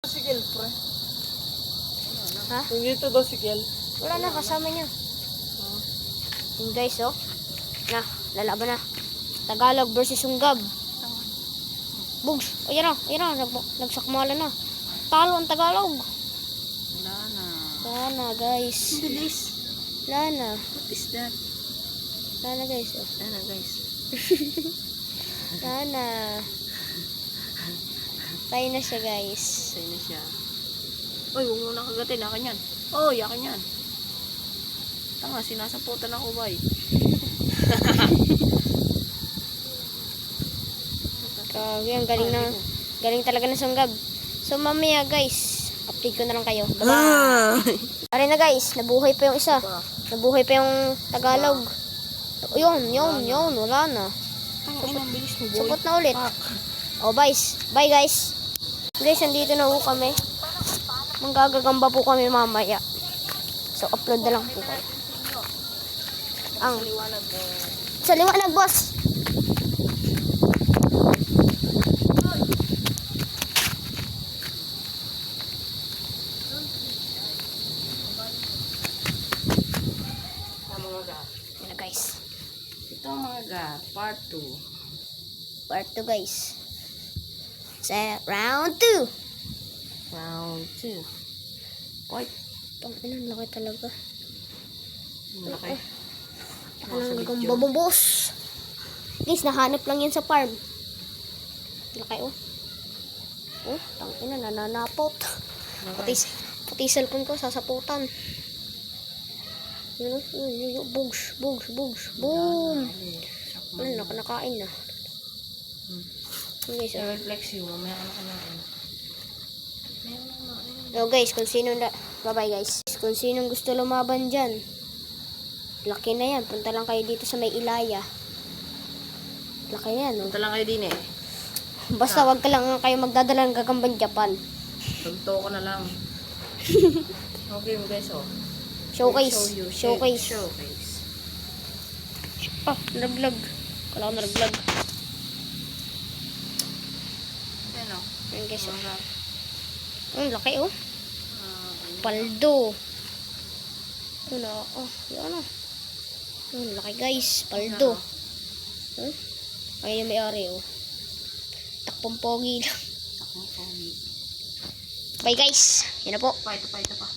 Si Kel, pre. Ha? Nandito daw si Kel. Wala na, kasama niya. Yung guys, oh. Na, lalaban na. Tagalog versus Sunggab. Bugs. Ayan na. Nagsakmala na. Talo ang Tagalog. Wala na. Wala na, guys. Bilis. Wala na. What is that? Wala na, guys, oh. Wala na, guys. Wala na. Tayo na siya, guys. Sa'yo na siya. Uy, huwag mo na kagatin. Akin yan. Uy, akin yan. Tanga, sinasaputan ako, bay. Grabe, ang galing talaga ng Sunggab. So, mamaya, guys, update ko na lang kayo. Bye-bye. Aray na, guys. Nabuhay pa yung isa. Nabuhay pa yung Tagalog. Yun. Wala na. Ang bilis mo, boy. Supot na ulit. Oh, bye. Bye, guys. Guys, andito na po kami. Manggagagamba po kami mamaya. So, upload na lang po kayo. Liwanag mo. Sa liwanag, boss. Mga ga. Yan na, guys. Ito mga ga. Part 2. Part 2, guys. Sa round 2. Round 2. Uy. Ang laki talaga. Malaki. Ang gagamba mo, boss. Guys, nahanap lang yan sa farm. Laki, oh. Oh, tangina, nananapot. Pati cellphone ko, sasaputan. Yun, bugs. Boom. Ano, nakain na. Guys, oh. Reflex you. Mamaya ka na kanain. So, guys, bye-bye, guys. Kung sinong gusto lumaban dyan, laki na yan. Punta lang kayo dito sa may Ilaya. Laki na yan, oh. Punta lang kayo din eh. Basta wag ka lang kayo magdadala ng gagambang Japan. Tugto ko na lang. Okay mo guys, oh. Showcase. Showcase. Ah, nalaglag. Kala ko nalaglag. Ano? Ayan, guys, oh. Ang laki, oh. Paldo. Ano, oh. Yan, oh. Ang laki, guys. Paldo. Huh? Ayun yung may-ari, oh. Takpong pogi lang. Takong pogi. Bye, guys. Yan na po. Ito pa.